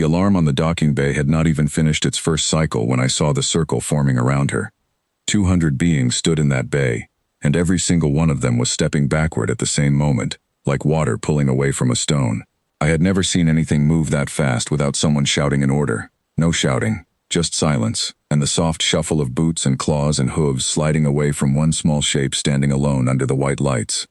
The alarm on the docking bay had not even finished its first cycle when I saw the circle forming around her. 200 beings stood in that bay, and every single one of them was stepping backward at the same moment, like water pulling away from a stone. I had never seen anything move that fast without someone shouting an order. No shouting, just silence, and the soft shuffle of boots and claws and hooves sliding away from one small shape standing alone under the white lights.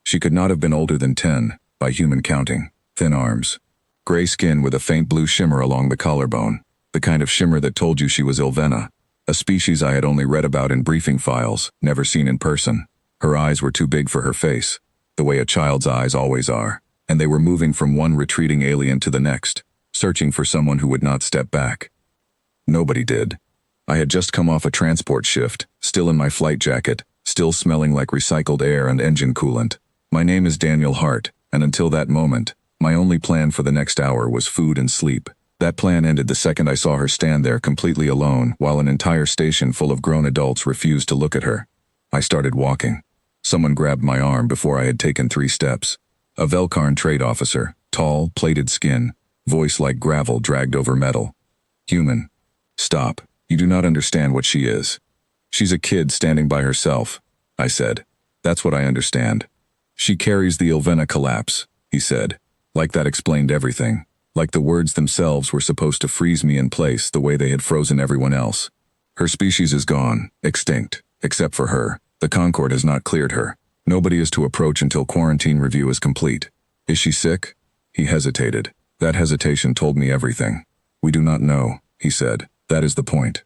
She could not have been older than 10, by human counting. Thin arms. Gray skin with a faint blue shimmer along the collarbone, the kind of shimmer that told you she was Ilvena, a species I had only read about in briefing files, never seen in person. Her eyes were too big for her face, the way a child's eyes always are, and they were moving from one retreating alien to the next, searching for someone who would not step back. Nobody did. I had just come off a transport shift, still in my flight jacket, still smelling like recycled air and engine coolant. My name is Daniel Hart, and until that moment, my only plan for the next hour was food and sleep. That plan ended the second I saw her stand there completely alone while an entire station full of grown adults refused to look at her. I started walking. Someone grabbed my arm before I had taken 3 steps. A Velkarn trade officer, tall, plated skin, voice like gravel dragged over metal. Human. Stop. You do not understand what she is. She's a kid standing by herself, I said. That's what I understand. She carries the Ilvena collapse, he said. Like that explained everything. Like the words themselves were supposed to freeze me in place the way they had frozen everyone else. Her species is gone, extinct, except for her. The Concord has not cleared her. Nobody is to approach until quarantine review is complete. Is she sick? He hesitated. That hesitation told me everything. We do not know, he said. That is the point.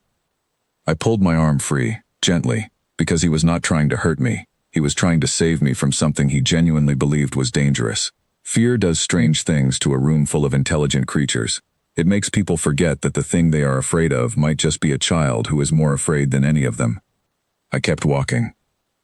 I pulled my arm free, gently, because he was not trying to hurt me. He was trying to save me from something he genuinely believed was dangerous. Fear does strange things to a room full of intelligent creatures. It makes people forget that the thing they are afraid of might just be a child who is more afraid than any of them. I kept walking.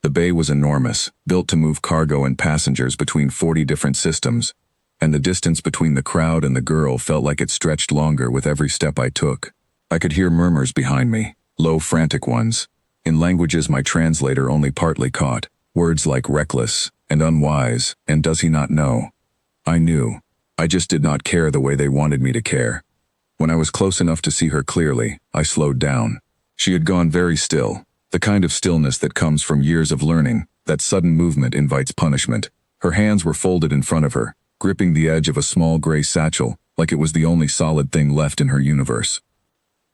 The bay was enormous, built to move cargo and passengers between 40 different systems, and the distance between the crowd and the girl felt like it stretched longer with every step I took. I could hear murmurs behind me, low, frantic ones, in languages my translator only partly caught, words like reckless and unwise and does he not know. I knew. I just did not care the way they wanted me to care. When I was close enough to see her clearly, I slowed down. She had gone very still, the kind of stillness that comes from years of learning, that sudden movement invites punishment. Her hands were folded in front of her, gripping the edge of a small gray satchel, like it was the only solid thing left in her universe.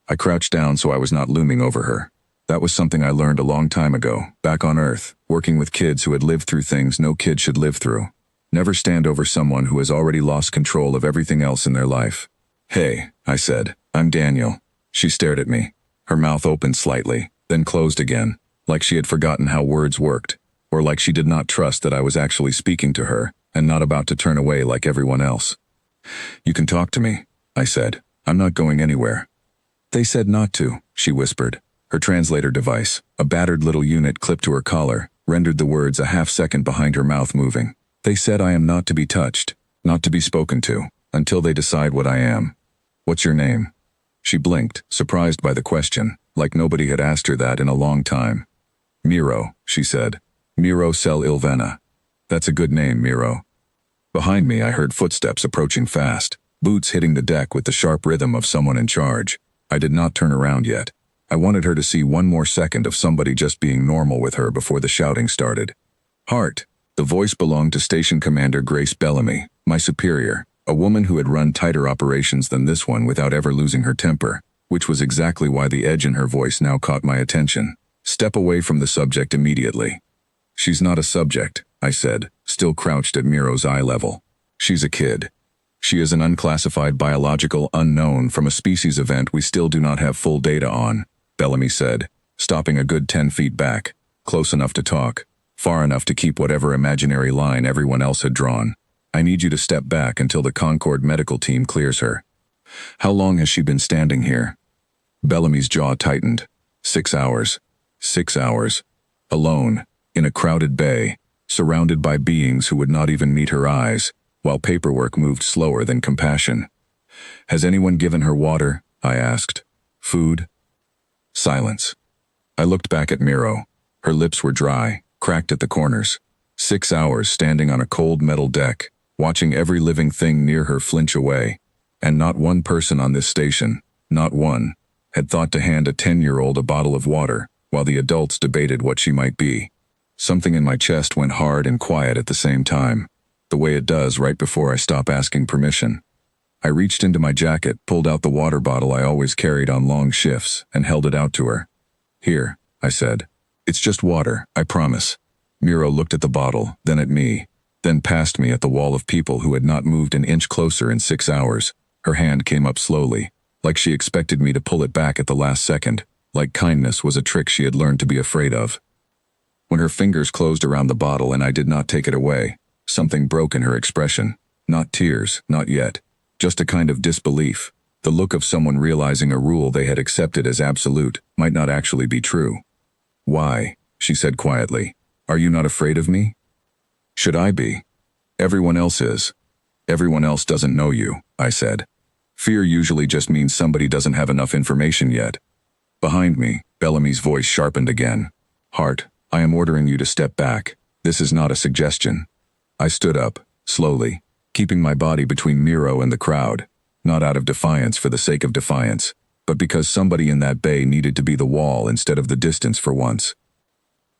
I crouched down so I was not looming over her. That was something I learned a long time ago, back on Earth, working with kids who had lived through things no kid should live through. Never stand over someone who has already lost control of everything else in their life. Hey, I said, I'm Daniel. She stared at me. Her mouth opened slightly, then closed again, like she had forgotten how words worked, or like she did not trust that I was actually speaking to her and not about to turn away like everyone else. You can talk to me, I said. I'm not going anywhere. They said not to, she whispered. Her translator device, a battered little unit clipped to her collar, rendered the words a half-second behind her mouth moving. They said I am not to be touched, not to be spoken to, until they decide what I am. What's your name? She blinked, surprised by the question, like nobody had asked her that in a long time. Miro, she said. Miro Sel Ilvena. That's a good name, Miro. Behind me I heard footsteps approaching fast, boots hitting the deck with the sharp rhythm of someone in charge. I did not turn around yet. I wanted her to see one more second of somebody just being normal with her before the shouting started. Hart. The voice belonged to Station Commander Grace Bellamy, my superior, a woman who had run tighter operations than this one without ever losing her temper, which was exactly why the edge in her voice now caught my attention. Step away from the subject immediately. She's not a subject, I said, still crouched at Miro's eye level. She's a kid. She is an unclassified biological unknown from a species event we still do not have full data on, Bellamy said, stopping a good 10 feet back, close enough to talk. Far enough to keep whatever imaginary line everyone else had drawn. I need you to step back until the Concord medical team clears her. How long has she been standing here? Bellamy's jaw tightened. 6 hours. 6 hours. Alone, in a crowded bay, surrounded by beings who would not even meet her eyes, while paperwork moved slower than compassion. Has anyone given her water? I asked. Food? Silence. I looked back at Miro. Her lips were dry, cracked at the corners. 6 hours standing on a cold metal deck, watching every living thing near her flinch away. And not one person on this station, not one, had thought to hand a 10-year-old a bottle of water while the adults debated what she might be. Something in my chest went hard and quiet at the same time, the way it does right before I stop asking permission. I reached into my jacket, pulled out the water bottle I always carried on long shifts, and held it out to her. "Here," I said. "It's just water, I promise." Miro looked at the bottle, then at me, then past me at the wall of people who had not moved an inch closer in 6 hours. Her hand came up slowly, like she expected me to pull it back at the last second, like kindness was a trick she had learned to be afraid of. When her fingers closed around the bottle and I did not take it away, something broke in her expression. Not tears, not yet. Just a kind of disbelief, the look of someone realizing a rule they had accepted as absolute might not actually be true. "Why?" she said quietly. "Are you not afraid of me?" "Should I be? Everyone else is." "Everyone else doesn't know you," I said. "Fear usually just means somebody doesn't have enough information yet." Behind me, Bellamy's voice sharpened again. "Hart, I am ordering you to step back. This is not a suggestion." I stood up, slowly, keeping my body between Miro and the crowd, not out of defiance for the sake of defiance, but because somebody in that bay needed to be the wall instead of the distance for once.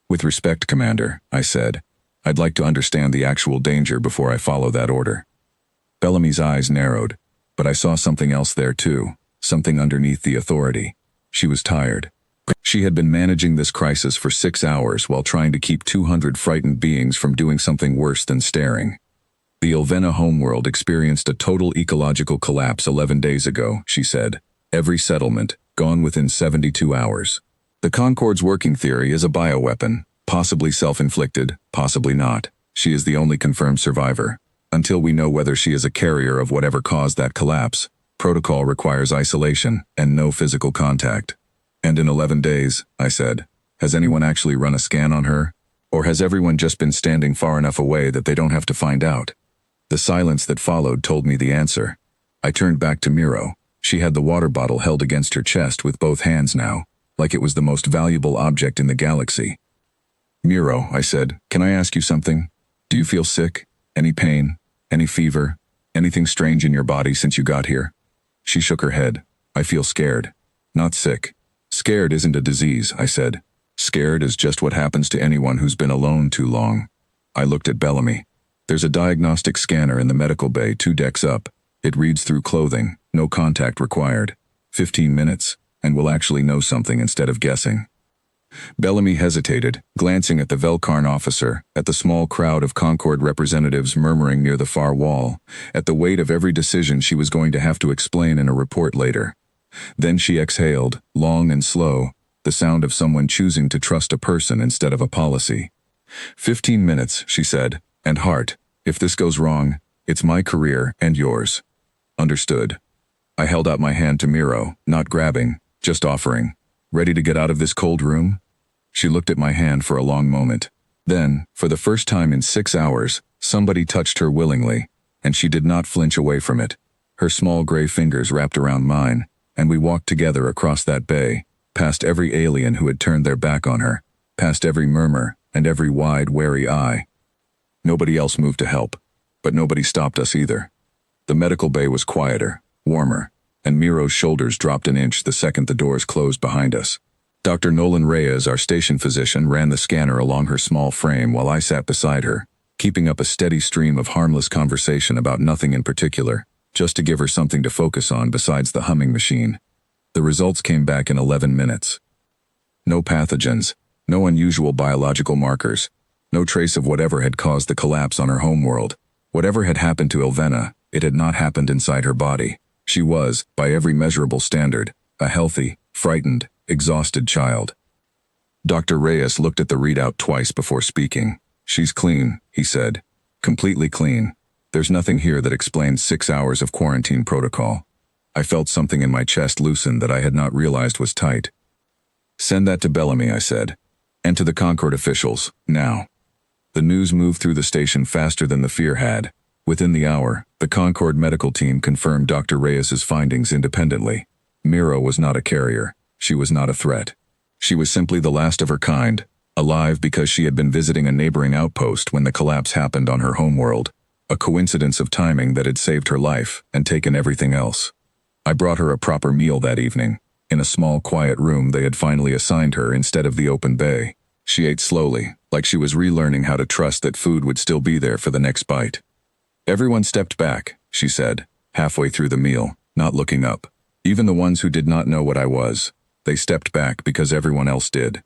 "With respect, Commander," I said, "I'd like to understand the actual danger before I follow that order." Bellamy's eyes narrowed, but I saw something else there too, something underneath the authority. She was tired. She had been managing this crisis for 6 hours while trying to keep 200 frightened beings from doing something worse than staring. "The Ilvena homeworld experienced a total ecological collapse 11 days ago," she said. "Every settlement, gone within 72 hours. The Concord's working theory is a bioweapon, possibly self-inflicted, possibly not. She is the only confirmed survivor. Until we know whether she is a carrier of whatever caused that collapse, protocol requires isolation and no physical contact." "And in 11 days, I said, has anyone actually run a scan on her? Or has everyone just been standing far enough away that they don't have to find out?" The silence that followed told me the answer. I turned back to Miro. She had the water bottle held against her chest with both hands now, like it was the most valuable object in the galaxy. "Miro," I said, "can I ask you something? Do you feel sick? Any pain? Any fever? Anything strange in your body since you got here?" She shook her head. "I feel scared. Not sick." "Scared isn't a disease," I said. "Scared is just what happens to anyone who's been alone too long." I looked at Bellamy. "There's a diagnostic scanner in the medical bay 2 decks up. It reads through clothing, no contact required. 15 minutes, and we'll actually know something instead of guessing." Bellamy hesitated, glancing at the Velkarn officer, at the small crowd of Concord representatives murmuring near the far wall, at the weight of every decision she was going to have to explain in a report later. Then she exhaled, long and slow, the sound of someone choosing to trust a person instead of a policy. 15 minutes, she said, "and Hart, if this goes wrong, it's my career and yours." "Understood." I held out my hand to Miro, not grabbing, just offering. "Ready to get out of this cold room?" She looked at my hand for a long moment. Then, for the first time in 6 hours, somebody touched her willingly, and she did not flinch away from it. Her small gray fingers wrapped around mine, and we walked together across that bay, past every alien who had turned their back on her, past every murmur and every wide, wary eye. Nobody else moved to help, but nobody stopped us either. The medical bay was quieter, warmer, and Miro's shoulders dropped an inch the second the doors closed behind us. Dr. Nolan Reyes, our station physician, ran the scanner along her small frame while I sat beside her, keeping up a steady stream of harmless conversation about nothing in particular, just to give her something to focus on besides the humming machine. The results came back in 11 minutes. No pathogens, no unusual biological markers, no trace of whatever had caused the collapse on her homeworld. Whatever had happened to Ilvena, it had not happened inside her body. She was, by every measurable standard, a healthy, frightened, exhausted child. Dr. Reyes looked at the readout twice before speaking. "She's clean," he said. "Completely clean. There's nothing here that explains 6 hours of quarantine protocol." I felt something in my chest loosen that I had not realized was tight. "Send that to Bellamy," I said. "And to the Concord officials, now." The news moved through the station faster than the fear had. Within the hour, the Concord medical team confirmed Dr. Reyes's findings independently. Miro was not a carrier. She was not a threat. She was simply the last of her kind, alive because she had been visiting a neighboring outpost when the collapse happened on her homeworld. a coincidence of timing that had saved her life and taken everything else. I brought her a proper meal that evening, in a small, quiet room they had finally assigned her instead of the open bay. She ate slowly, like she was relearning how to trust that food would still be there for the next bite. "Everyone stepped back," she said, halfway through the meal, not looking up. Even the ones who did not know what I was. They stepped back because everyone else did.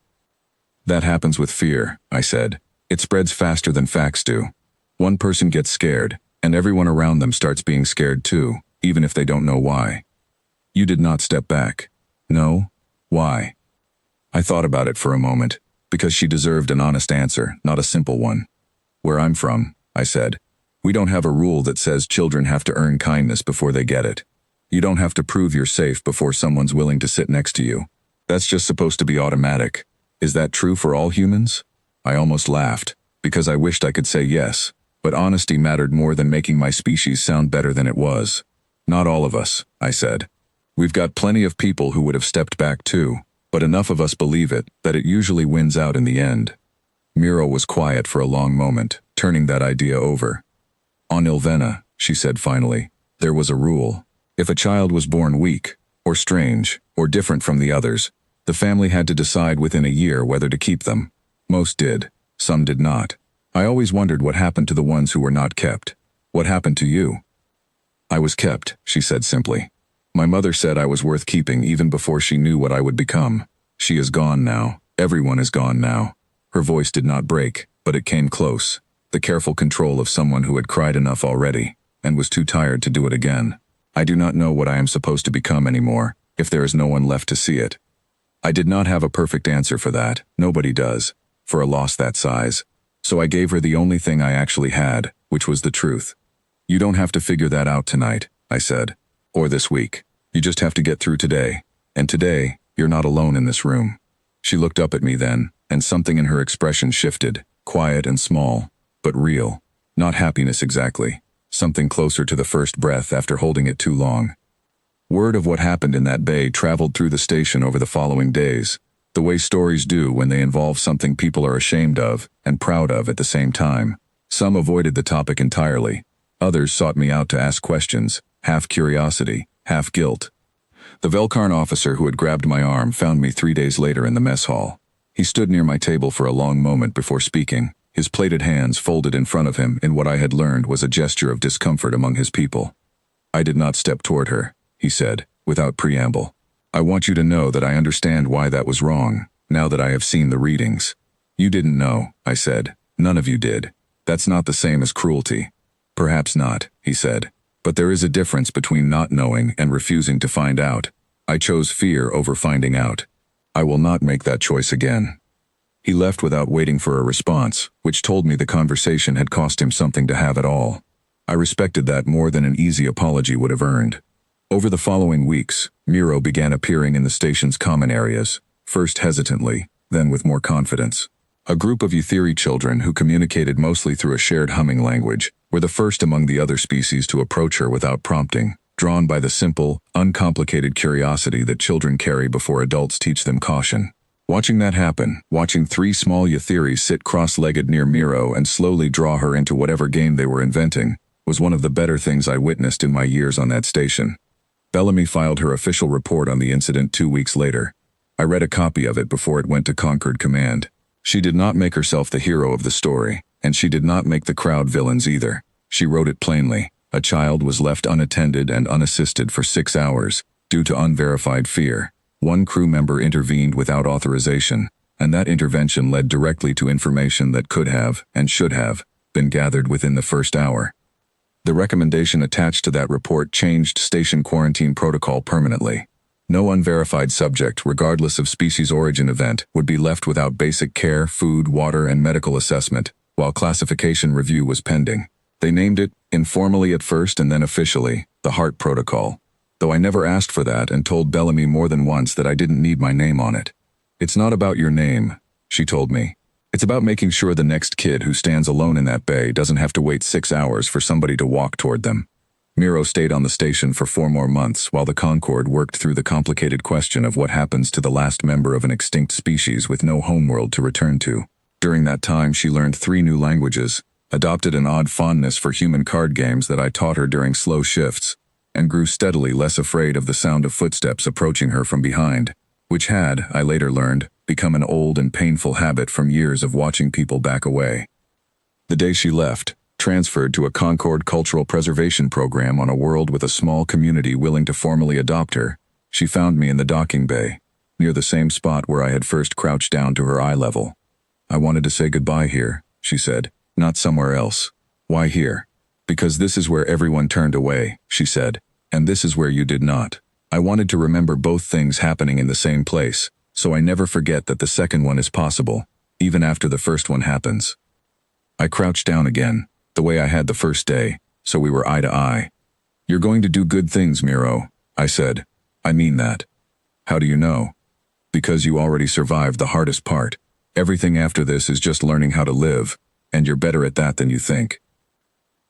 "That happens with fear," I said. "It spreads faster than facts do. One person gets scared, and everyone around them starts being scared too, even if they don't know why." "You did not step back." "No? Why?" I thought about it for a moment, because she deserved an honest answer, not a simple one. "Where I'm from," I said, "we don't have a rule that says children have to earn kindness before they get it. You don't have to prove you're safe before someone's willing to sit next to you. That's just supposed to be automatic. Is that true for all humans?" I almost laughed, because I wished I could say yes, but honesty mattered more than making my species sound better than it was. "Not all of us," I said. "We've got plenty of people who would have stepped back too, but enough of us believe it that it usually wins out in the end." Miro was quiet for a long moment, turning that idea over. "On Ilvena," she said finally, "there was a rule. If a child was born weak, or strange, or different from the others, the family had to decide within a year whether to keep them. Most did, some did not. I always wondered what happened to the ones who were not kept. What happened to you?" "I was kept," she said simply. "My mother said I was worth keeping even before she knew what I would become. She is gone now. Everyone is gone now." Her voice did not break, but it came close, the careful control of someone who had cried enough already, and was too tired to do it again. "I do not know what I am supposed to become anymore, if there is no one left to see it." I did not have a perfect answer for that, nobody does, for a loss that size. So I gave her the only thing I actually had, which was the truth. "You don't have to figure that out tonight," I said, "or this week. You just have to get through today. And today, you're not alone in this room." She looked up at me then, and something in her expression shifted, quiet and small, but real. Not happiness exactly. Something closer to the first breath after holding it too long. Word of what happened in that bay traveled through the station over the following days, the way stories do when they involve something people are ashamed of and proud of at the same time. Some avoided the topic entirely. Others sought me out to ask questions, half curiosity, half guilt. The Velkarn officer who had grabbed my arm found me 3 days later in the mess hall. He stood near my table for a long moment before speaking, his plated hands folded in front of him in what I had learned was a gesture of discomfort among his people. "I did not step toward her," he said, without preamble. "I want you to know that I understand why that was wrong, now that I have seen the readings." "You didn't know," I said. "None of you did. That's not the same as cruelty." "Perhaps not," he said. "But there is a difference between not knowing and refusing to find out. I chose fear over finding out. I will not make that choice again." He left without waiting for a response, which told me the conversation had cost him something to have at all. I respected that more than an easy apology would have earned. Over the following weeks, Miro began appearing in the station's common areas, first hesitantly, then with more confidence. A group of Eutheri children who communicated mostly through a shared humming language were the first among the other species to approach her without prompting, drawn by the simple, uncomplicated curiosity that children carry before adults teach them caution. Watching that happen, watching 3 small Eutheri sit cross-legged near Miro and slowly draw her into whatever game they were inventing, was one of the better things I witnessed in my years on that station. Bellamy filed her official report on the incident 2 weeks later. I read a copy of it before it went to Concord Command. She did not make herself the hero of the story, and she did not make the crowd villains either. She wrote it plainly. A child was left unattended and unassisted for 6 hours, due to unverified fear. One crew member intervened without authorization, and that intervention led directly to information that could have, and should have, been gathered within the first hour. The recommendation attached to that report changed station quarantine protocol permanently. No unverified subject, regardless of species origin event, would be left without basic care, food, water, and medical assessment, while classification review was pending. They named it, informally at first and then officially, the HART Protocol. Though I never asked for that and told Bellamy more than once that I didn't need my name on it. "It's not about your name," she told me. "It's about making sure the next kid who stands alone in that bay doesn't have to wait 6 hours for somebody to walk toward them." Miro stayed on the station for 4 more months while the Concorde worked through the complicated question of what happens to the last member of an extinct species with no homeworld to return to. During that time she learned 3 new languages, adopted an odd fondness for human card games that I taught her during slow shifts, and grew steadily less afraid of the sound of footsteps approaching her from behind, which had, I later learned, become an old and painful habit from years of watching people back away. The day she left, transferred to a Concord cultural preservation program on a world with a small community willing to formally adopt her, she found me in the docking bay, near the same spot where I had first crouched down to her eye level. "I wanted to say goodbye here," she said, "not somewhere else." "Why here?" "Because this is where everyone turned away," she said, "and this is where you did not. I wanted to remember both things happening in the same place, so I never forget that the second one is possible, even after the first one happens." I crouched down again, the way I had the first day, so we were eye to eye. "You're going to do good things, Miro," I said. "I mean that." "How do you know?" "Because you already survived the hardest part. Everything after this is just learning how to live, and you're better at that than you think."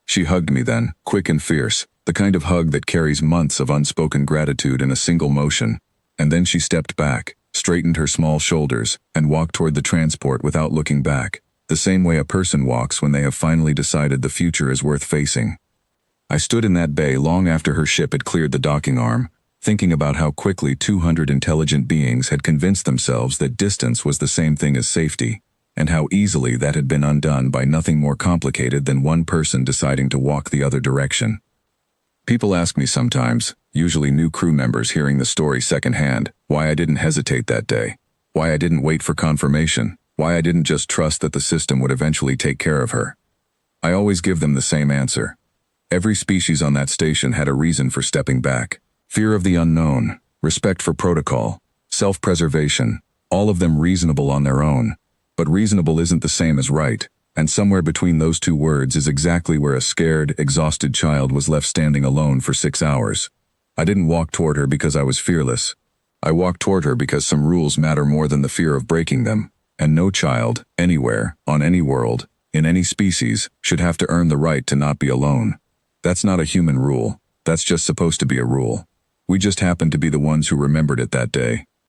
She hugged me then, quick and fierce, the kind of hug that carries months of unspoken gratitude in a single motion, and then she stepped back, straightened her small shoulders, and walked toward the transport without looking back, the same way a person walks when they have finally decided the future is worth facing. I stood in that bay long after her ship had cleared the docking arm, thinking about how quickly 200 intelligent beings had convinced themselves that distance was the same thing as safety, and how easily that had been undone by nothing more complicated than one person deciding to walk the other direction. People ask me sometimes, usually new crew members hearing the story secondhand, why I didn't hesitate that day, why I didn't wait for confirmation, why I didn't just trust that the system would eventually take care of her. I always give them the same answer. Every species on that station had a reason for stepping back. Fear of the unknown, respect for protocol, self-preservation, all of them reasonable on their own. But reasonable isn't the same as right, and somewhere between those two words is exactly where a scared, exhausted child was left standing alone for 6 hours. I didn't walk toward her because I was fearless. I walked toward her because some rules matter more than the fear of breaking them, and no child, anywhere, on any world, in any species, should have to earn the right to not be alone. That's not a human rule. That's just supposed to be a rule. We just happened to be the ones who remembered it that day.